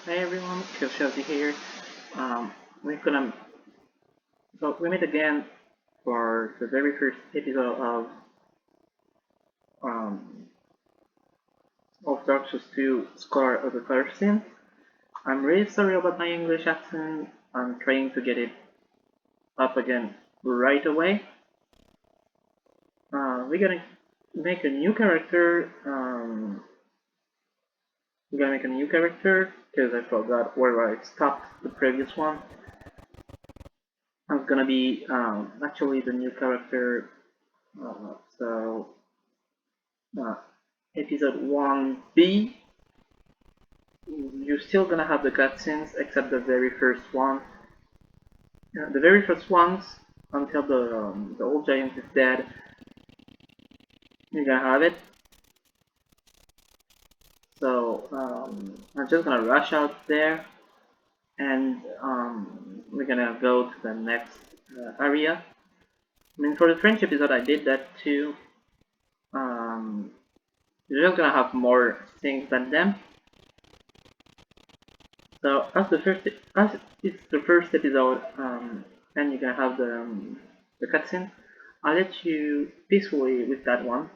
Hey everyone, Kyoshi here. Um, we're gonna we meet again for the very first episode um, of Dark Souls 2 Scar of the First Sin. I'm really sorry about my English accent. I'm trying to get it up again right away. We're gonna make a new character. We're gonna make a new character because I forgot where I stopped the previous one. I'm gonna be actually the new character. So uh, episode 1B, you're still gonna have the cutscenes except the very first one. The very first ones, until the old giant is dead, you're gonna have it. So I'm just gonna rush out there and we're gonna go to the next area. I mean, for the French episode, I did that too. Um, you're just gonna have more things than them. So as it's the first episode, and you're gonna have the cutscene, I'll let you peacefully with that one.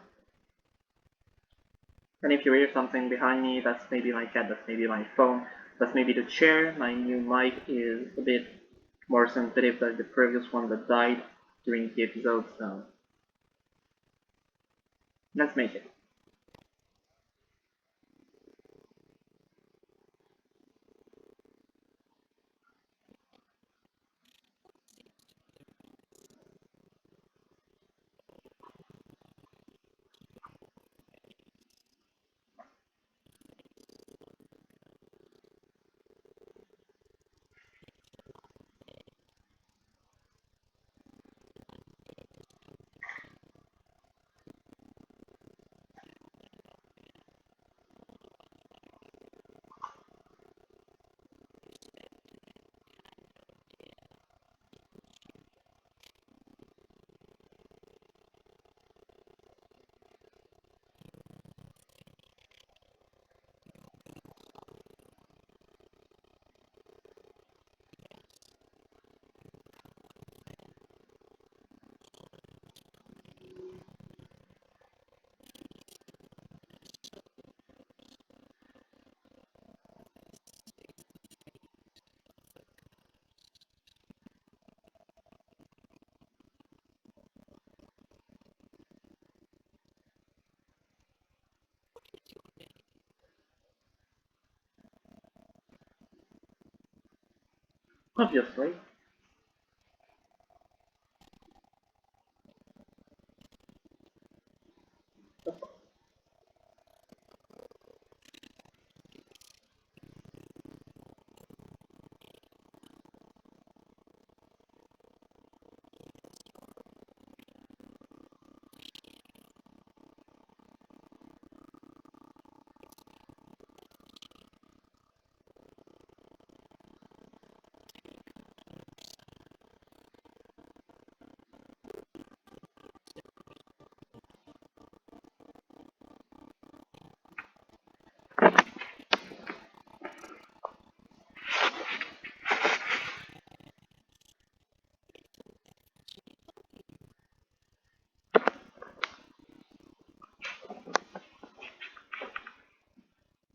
And if you hear something behind me, that's maybe my cat, that's maybe my phone, that's maybe the chair. My new mic is a bit more sensitive than the previous one that died during the episode, so let's make it. Obviously.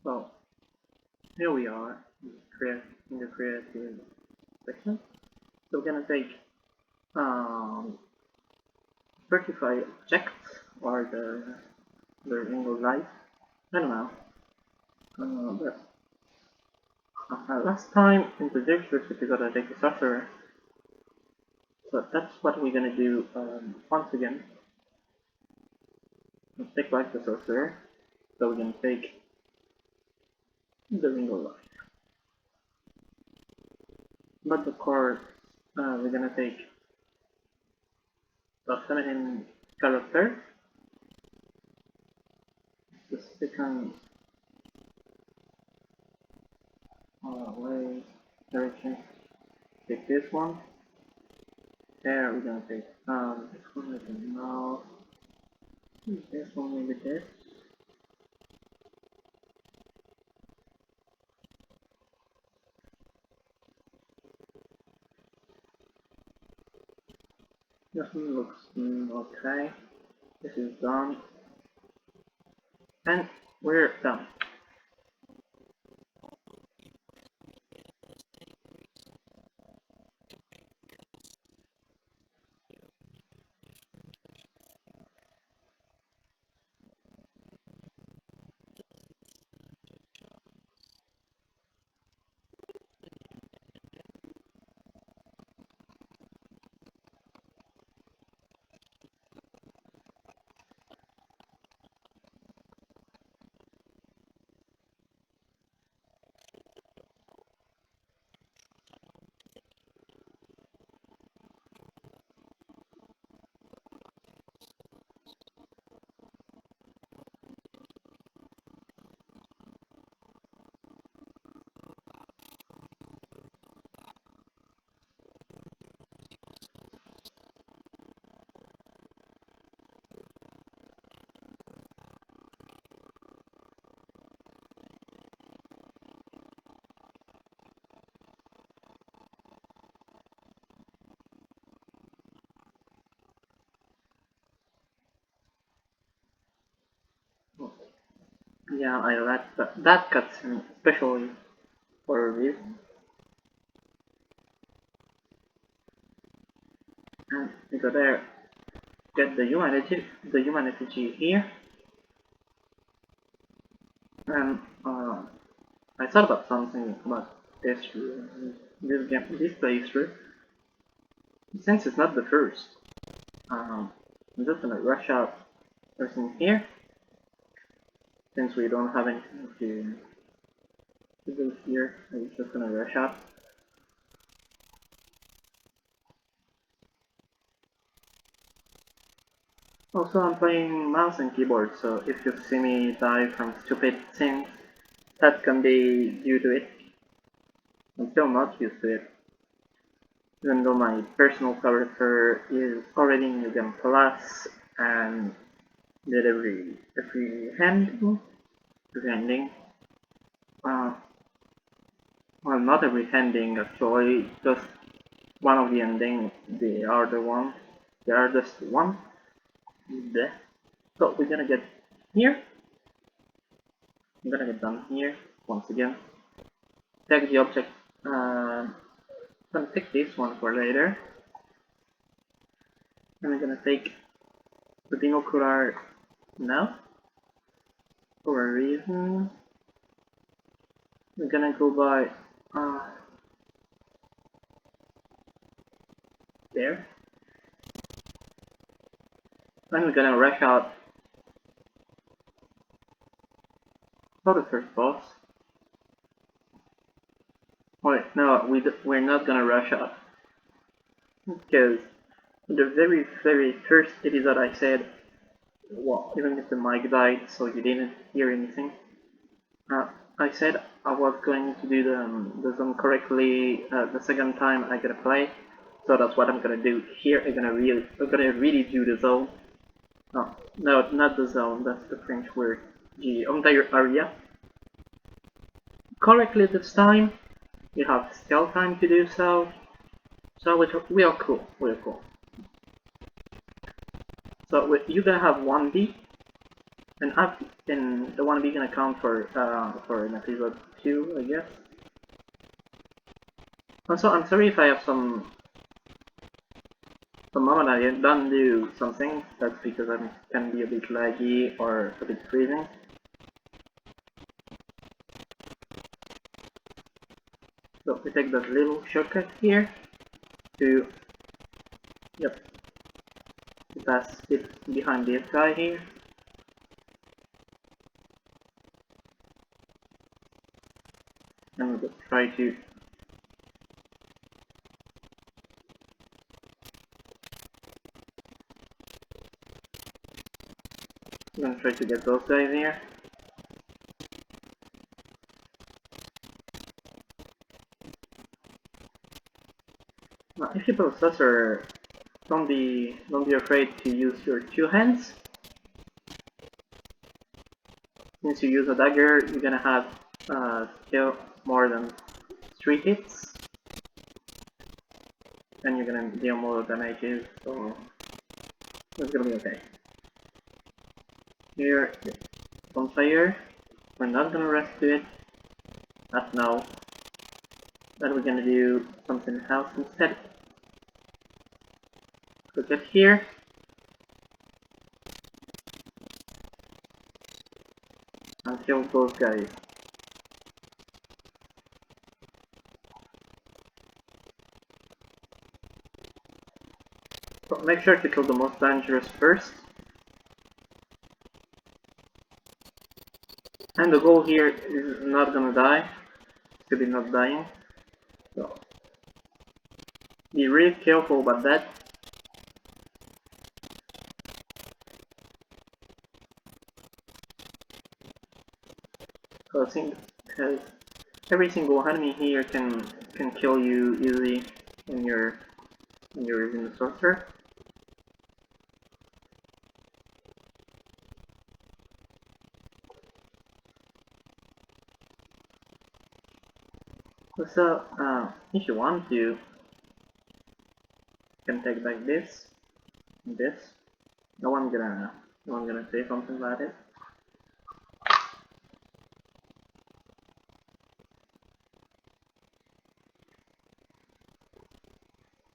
So here we are in the creative section. So we're gonna take um, 35 objects or the ring life. I don't know. But last time in the very first episode I take the sorcerer. So that's what we're gonna do once again. Let's take like the sorcerer. So we're gonna take the ring of life. But of course we're gonna take the feminine character. The second way direction. Take this one. There we're gonna take this one we can now. This one maybe this. Nothing looks okay. This is done. And we're done. Yeah, I like that cutscene, especially for a reason. And we go there, get the humanity here, and I thought about something about this game, this playthrough. Since it's not the first, I'm just gonna rush out everything here, since we don't have anything to do here. I'm just gonna rush out. Also, I'm playing mouse and keyboard, so if you see me die from stupid things, that can be due to it. I'm still not used to it, even though my personal character is already in New Game Plus and did every ending. Uh, well, not every ending actually, just one of the endings. They are just one. There. So we're gonna get here. I'm gonna get done here once again. Take the object. I'm gonna take this one for later. And I'm gonna take the binocular now for a reason. We're gonna go by there. Then we're gonna rush out for the first boss. Wait, no, we're not gonna rush out. Because the very first episode I said, well, even if the mic died so you didn't hear anything, I said I was going to do the zone correctly the second time I gotta play. So that's what I'm gonna do here. I'm gonna really do the zone. Oh, no, not the zone, that's the French word. The entire area. Correctly this time. You have still time to do so. So we are cool. We are cool. So you're gonna have 1B, and the 1B gonna count for an episode 2, I guess. Also, I'm sorry if I have some moment I don't do something. That's because I can be a bit laggy or a bit freezing. So we take that little shortcut here to pass it behind this guy here. And we'll just try to get those guys here. Now, if you processor, don't be afraid to use your 2 hands. Since you use a dagger, you're gonna have still more than 3 hits. and you're gonna deal more damages, so it's gonna be okay. Here, bonfire. We're not gonna rescue it. Not now. But we're gonna do something else instead. So just here. And kill those guys. So make sure to kill the most dangerous first. And the goal here is not gonna die. To be not dying. So be really careful about that. Because every single enemy here can kill you easily when you're using the sorcerer. So if you want to, you can take back this and this. No one's gonna say something about it.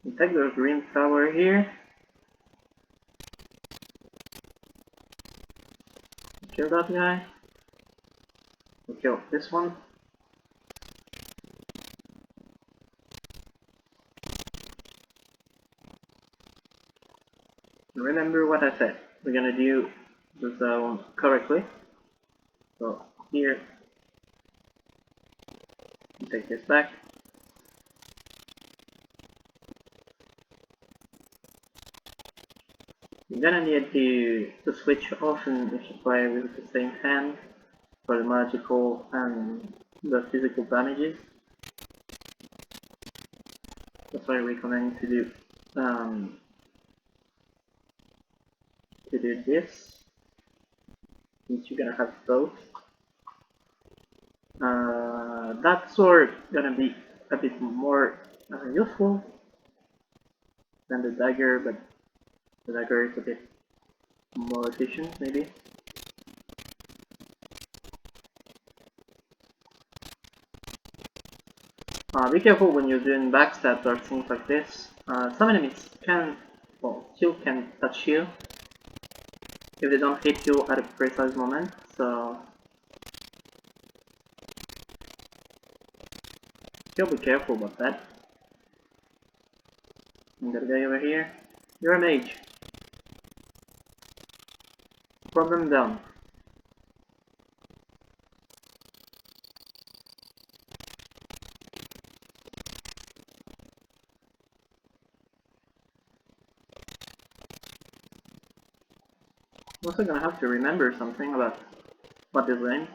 You take the green tower here. Kill that guy. We'll kill this one. Remember what I said. We're gonna do the zone correctly. So here, you take this back. You're gonna need to switch often if you play with the same hand for the magical and the physical damages. That's why I recommend to do this, since you're gonna have both. That sword gonna be a bit more useful than the dagger, but the dagger is a bit more efficient maybe. Be careful when you're doing backstabs or things like this. Some enemies still can touch you if they don't hit you at a precise moment, so still be careful about that. And that guy over here, you're a mage. Problem down. I'm also gonna have to remember something about what this means.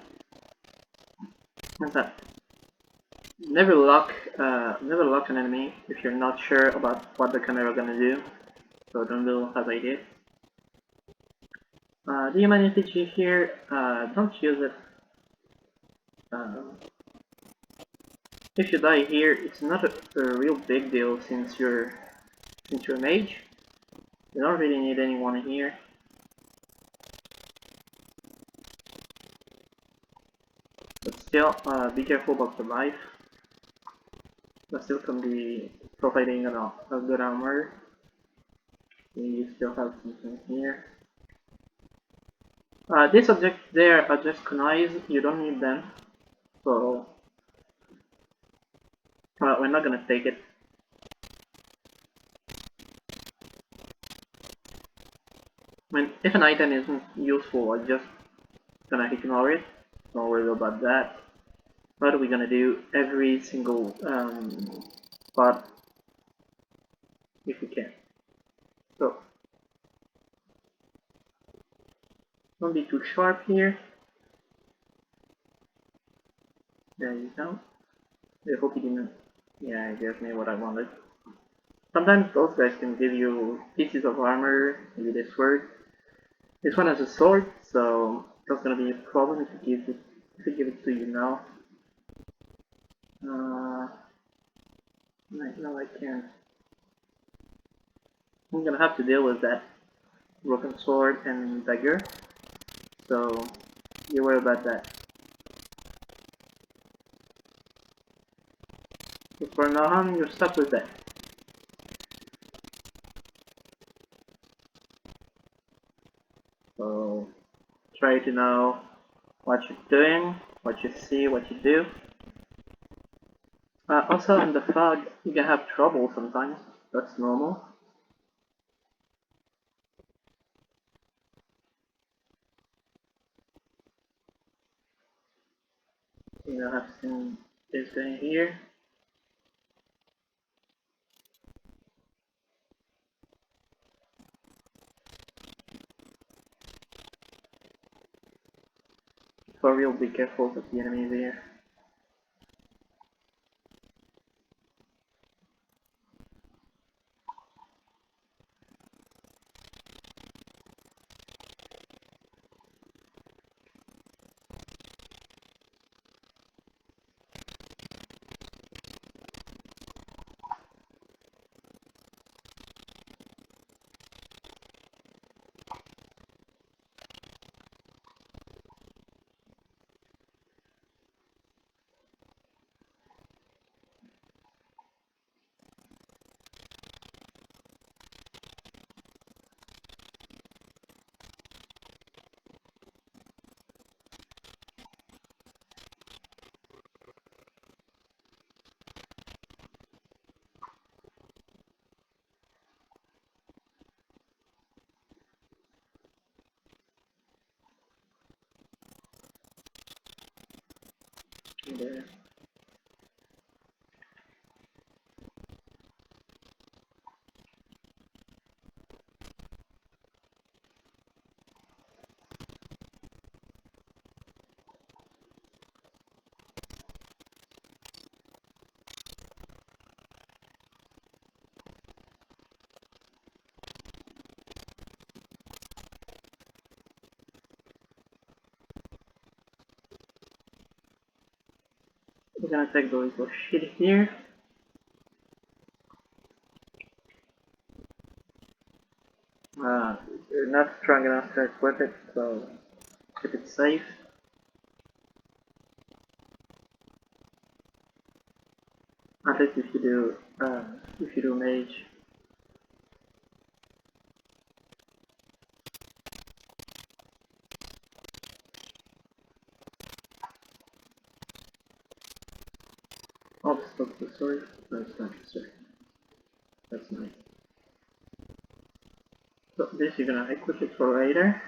Is that never lock an enemy if you're not sure about what the camera gonna do. So don't do as I did. The humanity here, don't use it. If you die here, it's not a real big deal since you're a mage. You don't really need anyone here. But still, be careful about the life. But still can be providing a good armor. You still have something here. These objects there are just kunais, you don't need them. So we're not gonna take it. If an item isn't useful, I'm just gonna ignore it. Don't worry about that. What are we gonna do every single spot if we can? So don't be too sharp here. There you go. I hope you didn't. Yeah, it gave me what I wanted. Sometimes those guys can give you pieces of armor, maybe this sword. This one has a sword, so that's gonna be a problem if you give it to you now. No, I can't. I'm gonna have to deal with that broken sword and dagger, so you worry about that. But for now, you're stuck with that. So try to know what you're doing, what you see, what you do. Also, in the fog, you can have trouble sometimes. That's normal. You have seen this guy here. For real, be careful with the enemies here. There. We're gonna take the little shit here. You're not strong enough to equip it, so keep it safe. At least if you do mage. Oh, stop the sword. No, it's not the sword. That's nice. So this you're gonna equip it for later.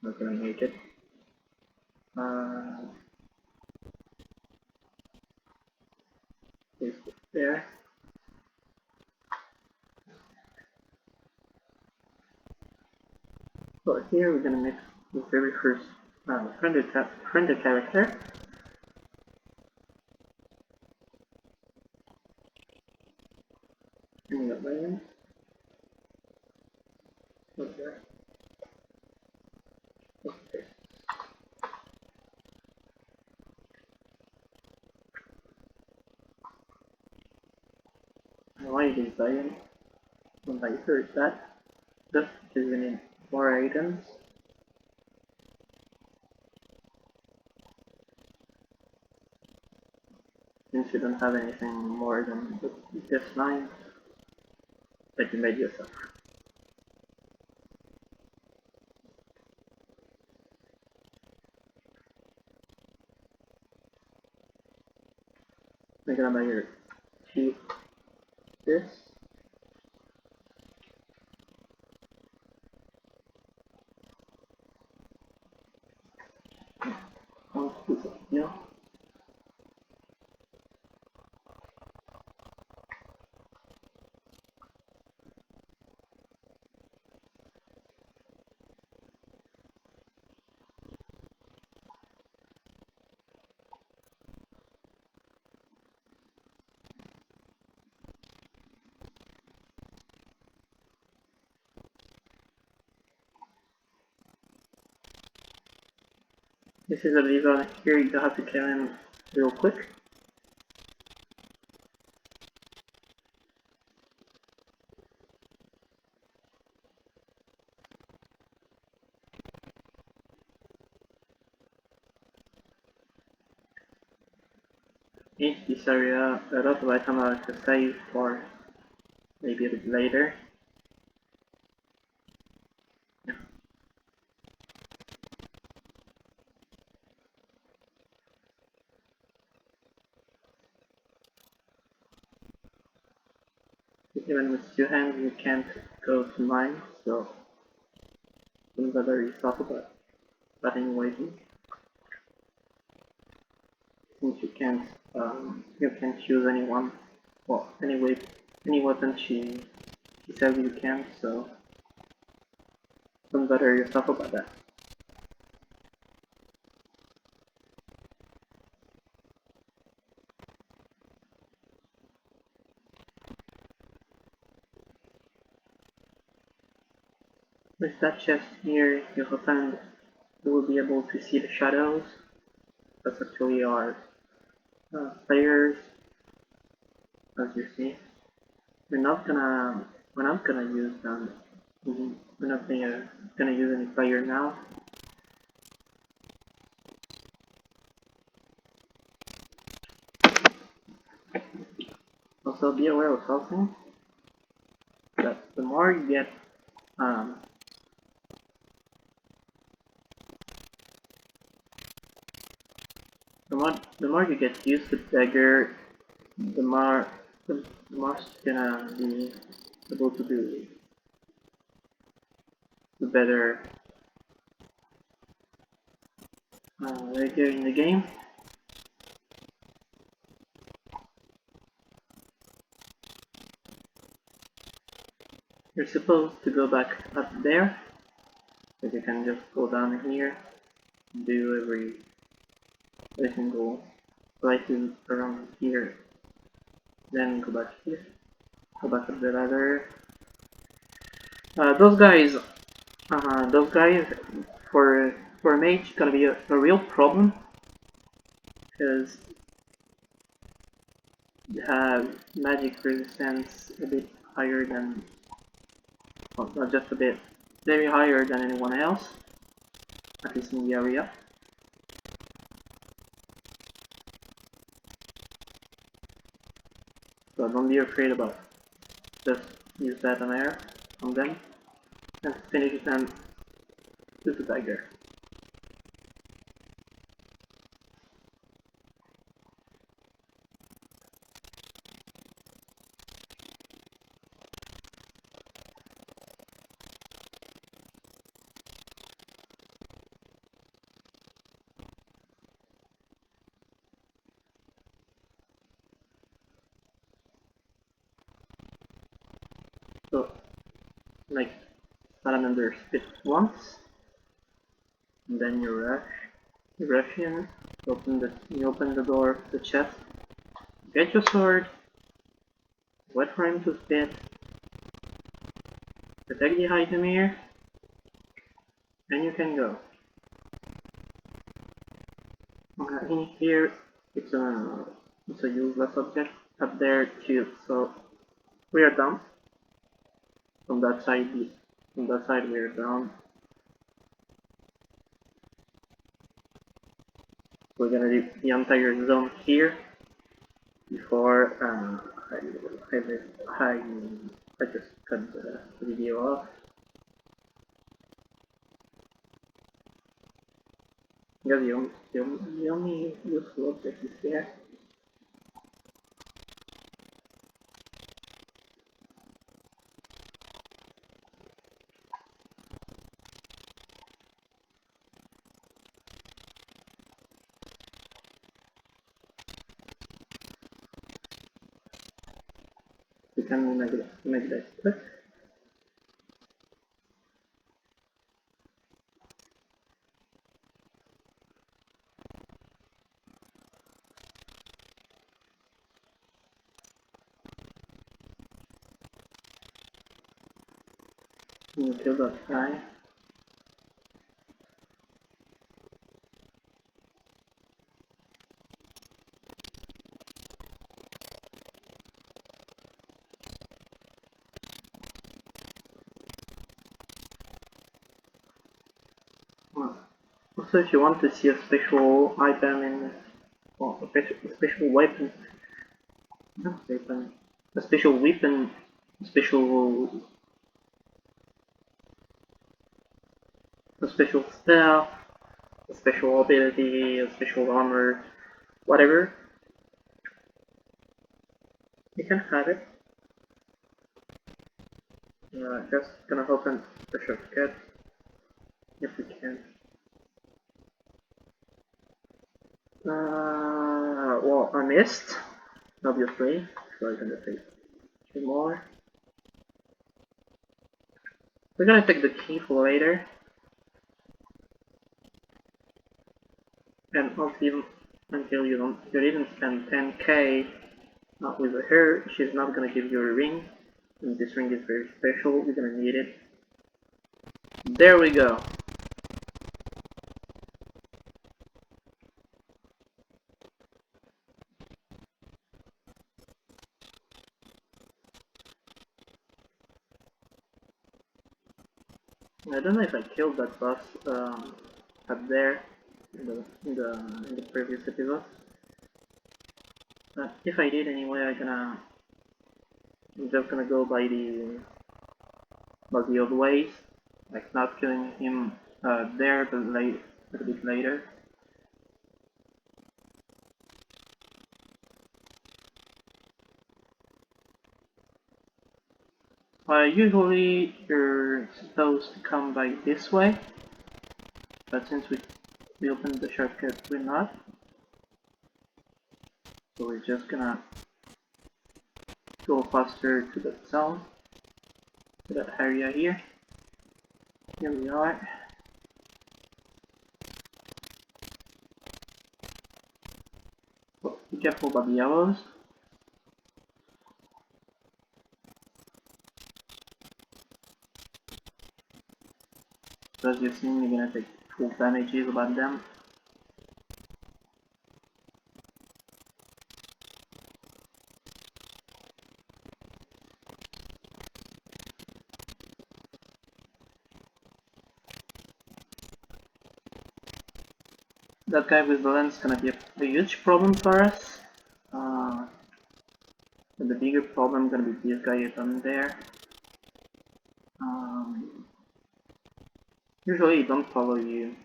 Not gonna make it. This there. So here we're gonna make the very first friendly character. And we got Lion. What's that? Okay. I like this Lion. When I heard that, just because we need more items. Since you don't have anything more than this 9 that you made yourself. We're gonna measure keep this. One piece of steel. This is a lever here, you have to kill him real quick. finish this area. A lot of items are to save for maybe a bit later. Yeah. Even with two hands you can't go to mine, so don't bother yourself about that anyway. Since you can't choose anyone, well, anyway, any weapon she says you can, so don't bother yourself about that. With that chest here, you will be able to see the shadows. That's actually our players, as you see. We're not gonna use them. We're not gonna use any player now. Also, be aware of something that the more you get, um, the more you get used to dagger, the more you're gonna be able to do better later in the game. You're supposed to go back up there, but you can just go down here, do every single slices around here, then go back here, go back up the ladder. Those guys for a mage gonna be a real problem because they have magic resistance a bit higher than, well, not just a bit, very higher than anyone else, at least in the area. So don't be afraid about it. Just use that on air on them and finish them with the dagger. So, like, salamander spit once, and then you rush. You rush in, you open the door, the chest, get your sword, wait for him to spit, protect the item here, and you can go. In here, it's a useless object up there too, so we are done. From that side we are down. We're gonna do the entire zone here before I just cut the video off. Yeah, the only useful object is there. We can make that quick. You kill that guy. Also, if you want to see a special item in well, a special weapon, not weapon, a special weapon, special, a special spell, a special ability, a special armor, whatever. You can have it. Just gonna open the shortcut if we can. Well, I missed, obviously, so I'm gonna take 2 more. We're gonna take the key for later, and until you didn't spend 10k with her, she's not gonna give you a ring, and this ring is very special, you're gonna need it. There we go. I don't know if I killed that boss up there in the previous episode. But if I did anyway, I'm just gonna go by the old ways, like not killing him there, but a bit later. Usually you're supposed to come by this way, but since we opened the shortcut, we're not. So we're just gonna go faster to that zone, to that area here. Here we are. Well, be careful about the arrows. As you've seen, you're gonna take full damages about them. That guy with the lens is gonna be a huge problem for us. And the bigger problem is gonna be this guy down there. Usually he don't follow you.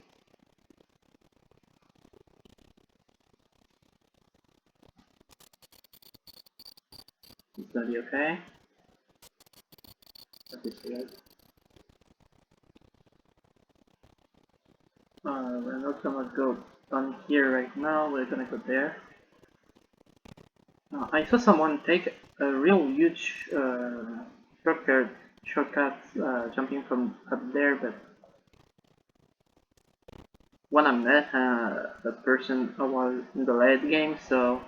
It's gonna be okay. That is good. We're not gonna go down here right now, we're gonna go there. I saw someone take a real huge shortcut jumping from up there, but when I met that person, I was in the late game, so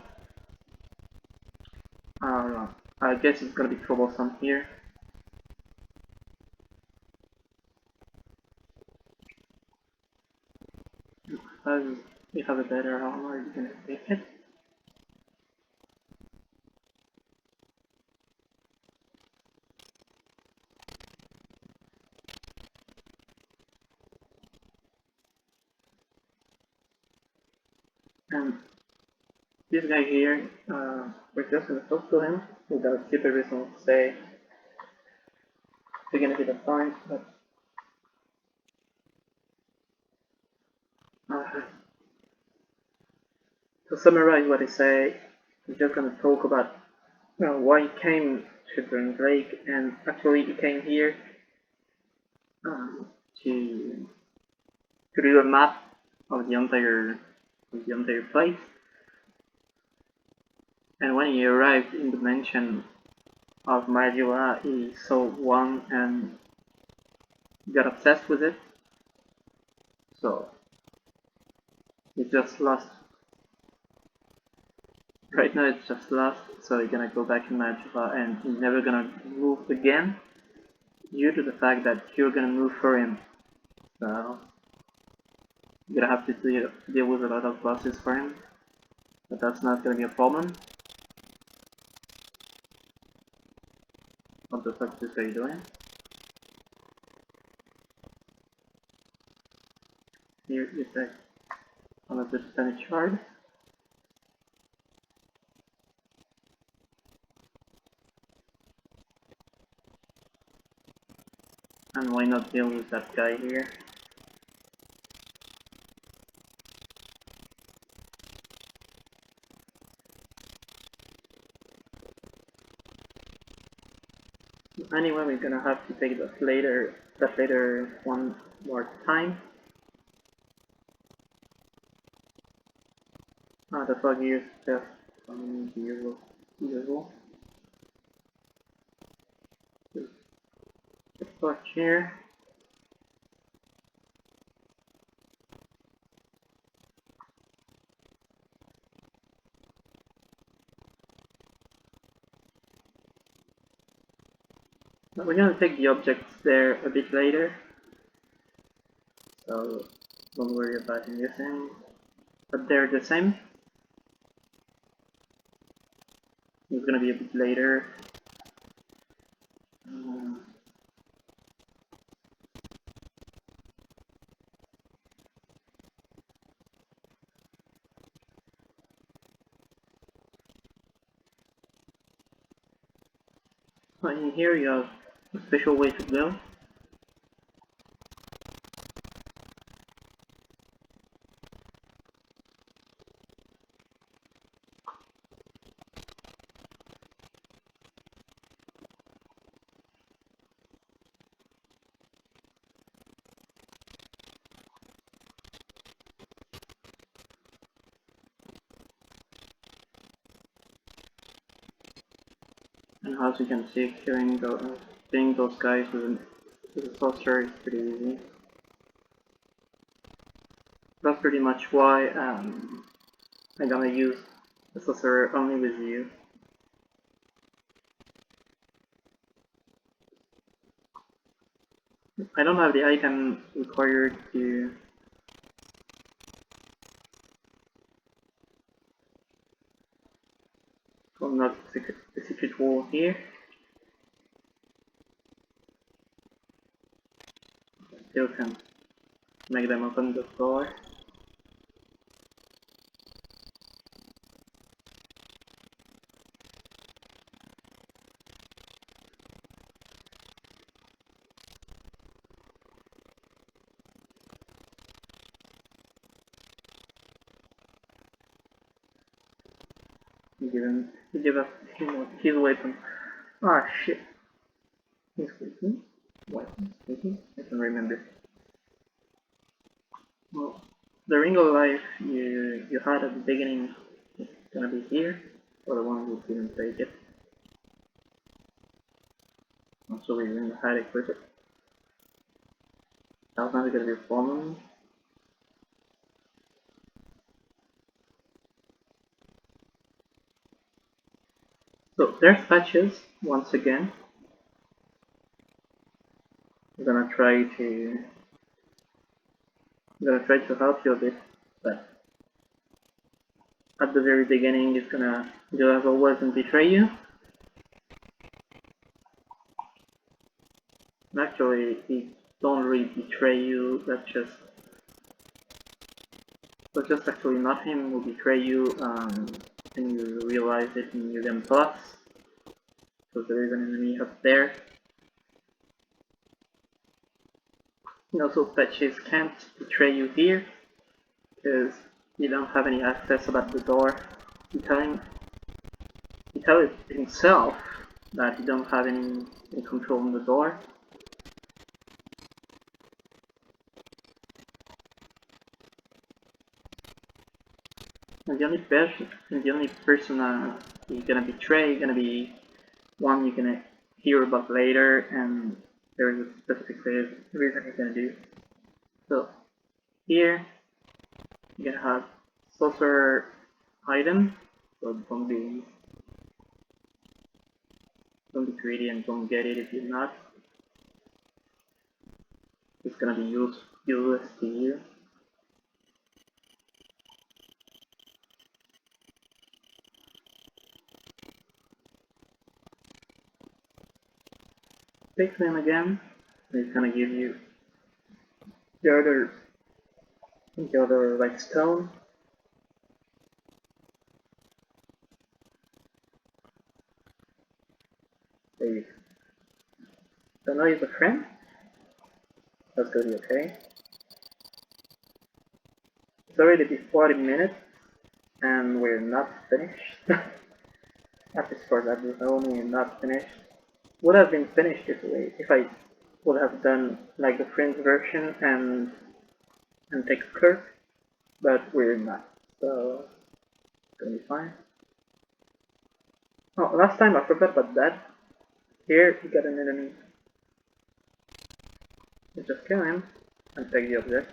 I guess it's gonna be troublesome here. As you have a better armor, you can take it. And this guy here, we're just gonna talk to him. We got a stupid reason to say we're gonna hit a point, but to summarize what I say, we're just gonna talk about why he came to Grand Lake, and actually he came here to do a map of the entire place. And when he arrived in the mansion of Marijuana, he saw one and got obsessed with it. So it's just lost. Right now it's just lost, so he's gonna go back in Marijuana and he's never gonna move again due to the fact that you're gonna move for him. So you're gonna have to deal with a lot of bosses for him, but that's not gonna be a problem. What the fuck is this guy doing? Here is a 100% shard. And why not deal with that guy here? Anyway, we're gonna have to take that later one more time. The fog is just usual. Just watch here. We're gonna take the objects there a bit later, so don't worry about anything. But they're the same. It's gonna be a bit later. In here you have a special way to go. And as you can see, killing those guys with a saucer is pretty easy. That's pretty much why I'm gonna use the saucer only with you. I don't have the item required to unlock the secret wall here. Still can make them open the door. Give us his weapon. Ah shit. He's speaking. Weapon speaking? I can remember. Well, the ring of life you had at the beginning is gonna be here, for the one who didn't take it. Also, we didn't had it with it. That's not gonna be a problem. So there's patches once again. I'm gonna try to help you a bit, but at the very beginning it's gonna do as always and betray you. Actually, it don't really betray you. That's just actually not him who betray you. And you realize it in your game plus, because there is an enemy up there. And also patches can't betray you here, because you don't have any access about the door. He tell it himself that you don't have any control on the door. And the only person you're gonna betray is gonna be one you're gonna hear about later, and there is a specific reason you're gonna do. So here you're gonna have saucer item, so don't be greedy and don't get it if you're not. It's gonna be useless to you. Take them again. It's gonna give you the other like stone. They don't know he's a friend. That's gonna be okay. It's already been 40 minutes and we're not finished. At least for that zone, we're not finished. Would have been finished if I would have done like the Fringe version and take a curve, but we're not, so it's gonna be fine. Oh, last time I forgot about that. Here you got an enemy. You just kill him and take the object.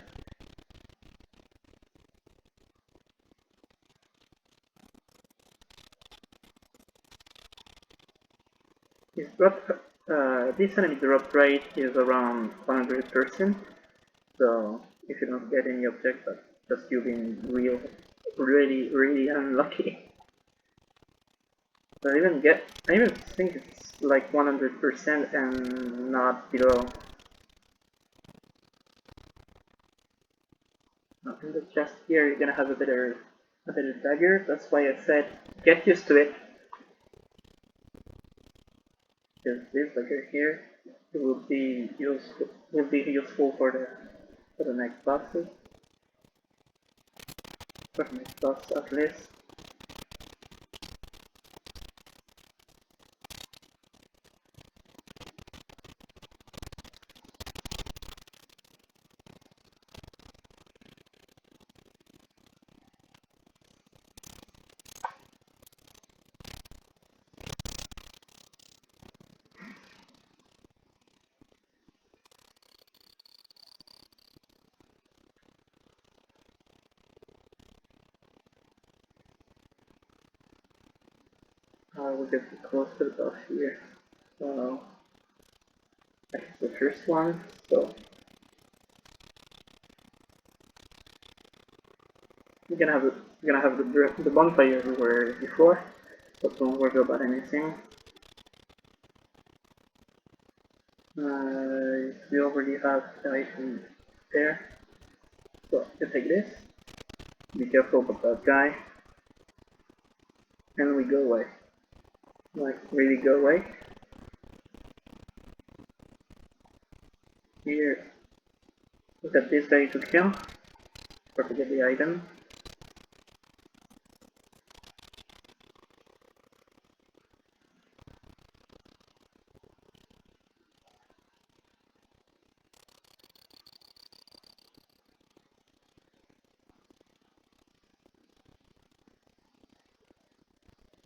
His drop, this enemy drop rate is around 100%, so if you don't get any object, that's just you being really unlucky. I even think it's like 100% and not below. In the chest here, you're gonna have a better dagger. That's why I said get used to it. Because this dagger here it will be useful for the next bosses. For the next boss at least. We'll get close to the boss here. So that's the first one. So you're gonna have the bonfire everywhere before, but don't worry about anything. We already have the item there, so you take this. Be careful about that guy, and we go away. Like really go away. Here, look at this guy to kill. Or to get the item.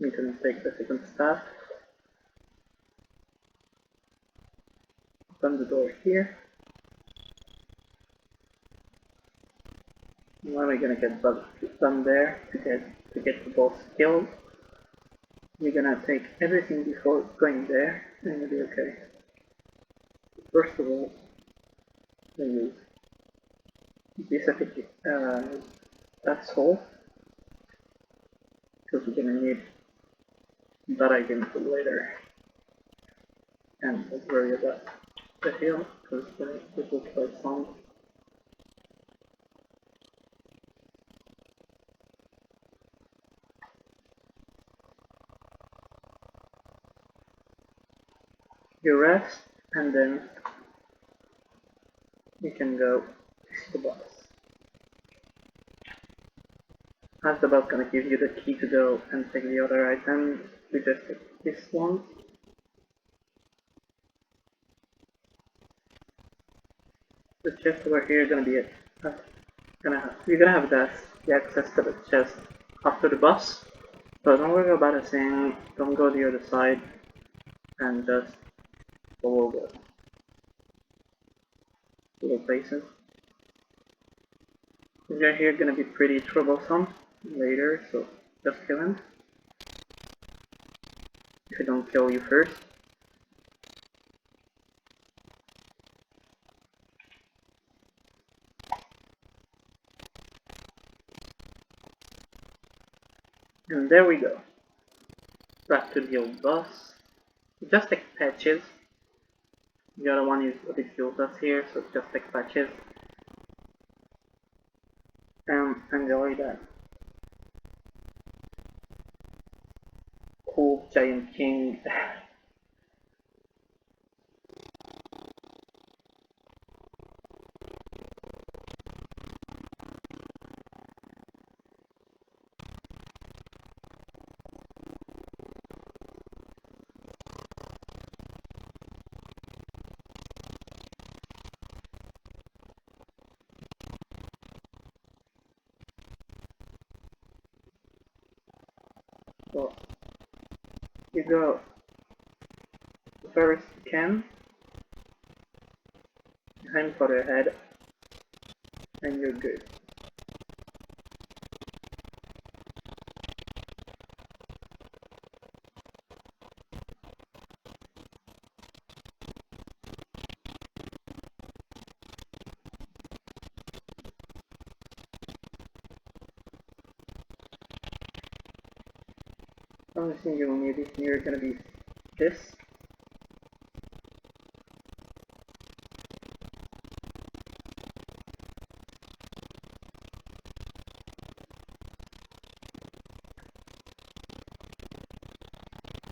We can take the second staff. Open the door here. Now we're gonna get done there to get the boss killed. We're gonna take everything before going there, and we'll be okay. First of all, we use this that's all, because we're gonna need that item for later. And don't worry about the heal, because it will kill some. You rest, and then you can go to the boss. As the boss gonna give you the key to go and take the other item, we just take this one. The chest over here is gonna be it. You're gonna have the access to the chest after the boss. So don't worry about a thing, don't go the other side, and just follow the little places. This guy here is gonna be pretty troublesome later, so just kill him. If I don't kill you first. And there we go. Back to the old boss. Just take patches. The other one is a bit useless here, so just take patches. Enjoy that. Cool giant king. So you go as far as you can, aim for your head, and you're good. The only thing you'll need is here gonna be this.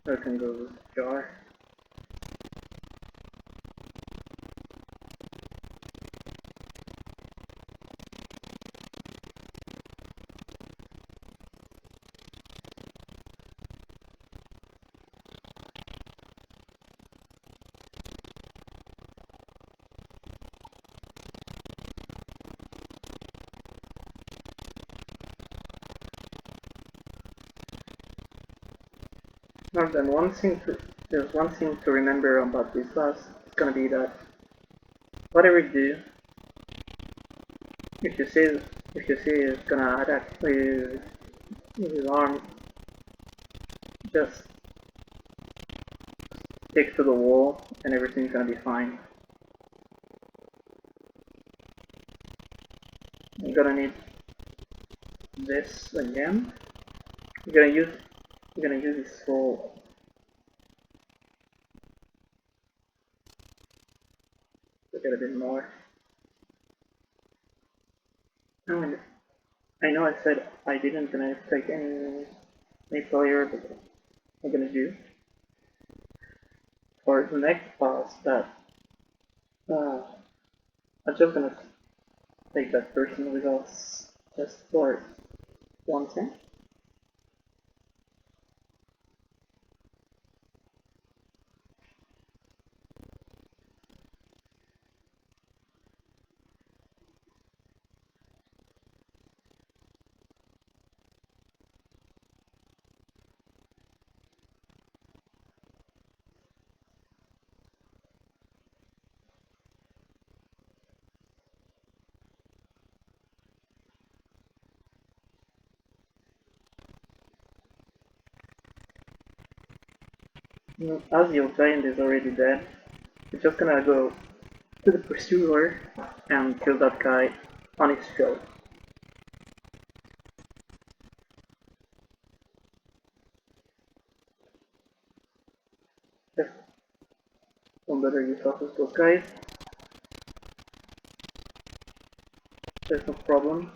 Or it can go with the jar. Now then, there's one thing to remember about this class. It's gonna be that whatever you do, if you see it's gonna attack with his arm, just stick to the wall and everything's gonna be fine. I'm gonna need this again. You're gonna use this for to get a bit more. And I know I said I didn't gonna take any player, but I'm gonna do for the next boss that I'm just gonna take that person with us just for one thing. As your giant is already dead, we're just gonna go to the pursuer and kill that guy on his go. Just don't bother yourself with those guys. There's no problem.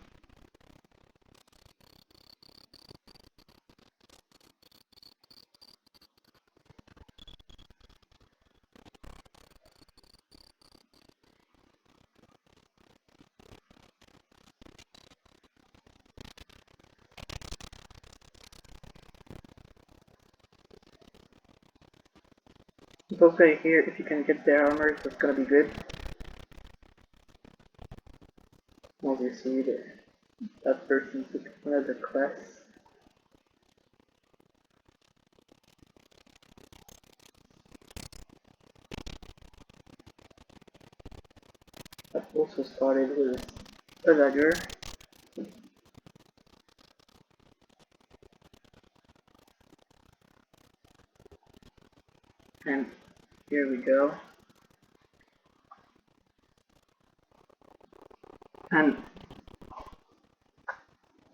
Those guys here, if you can get their armor, that's gonna be good. Obviously, that person took another class. That also started with a dagger. And here we go. And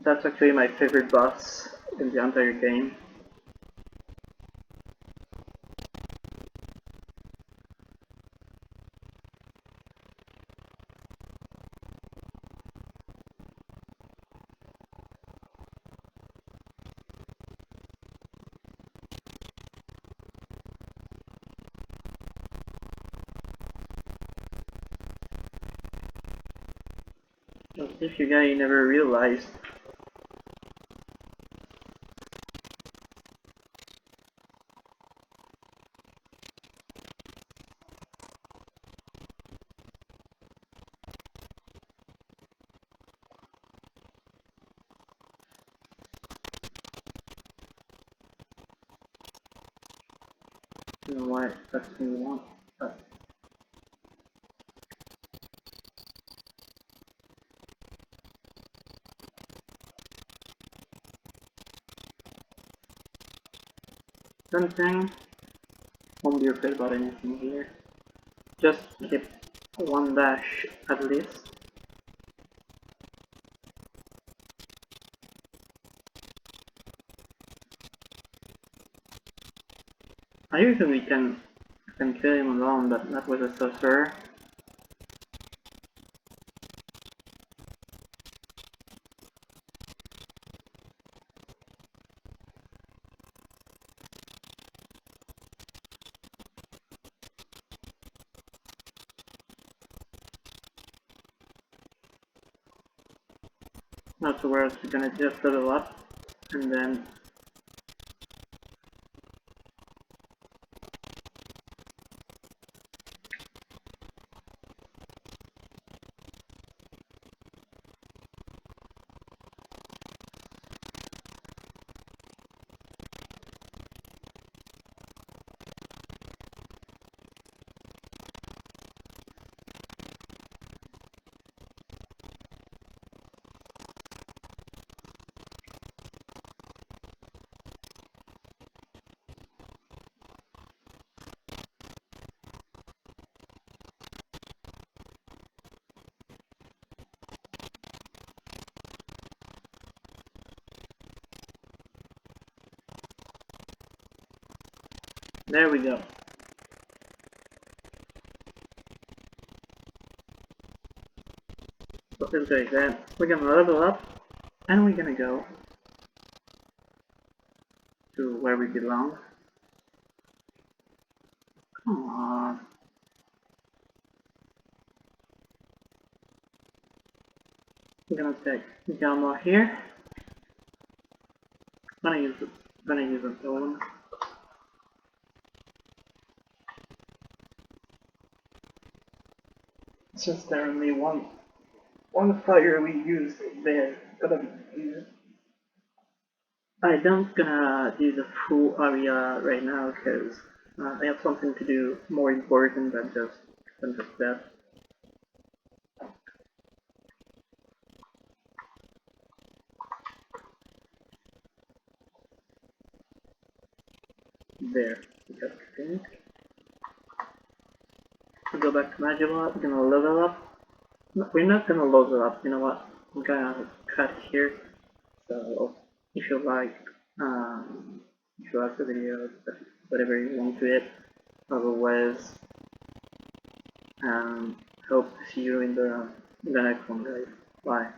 that's actually my favorite boss in the entire game. If you guys never realized, don't know why that's what you want, but something. Won't be afraid about anything here. Just keep one dash at least. I usually can kill him alone, but that was a sorcerer. Afterwards, we're gonna just level up, and then there we go. So this guy then we're gonna level up, and we're gonna go to where we belong. Come on. We're gonna take Gamma here. Gonna use a stone. Since there only one fire we use there, gonna be used. I don't gonna do the full area right now because I have something to do more important than just that. There, we got finished. We go back to Magilla, we're gonna level up. No, we're not gonna level up, you know what? I'm gonna cut here. So if you like, if you like the video, whatever you want to it, otherwise, hope to see you in the next one, guys. Bye.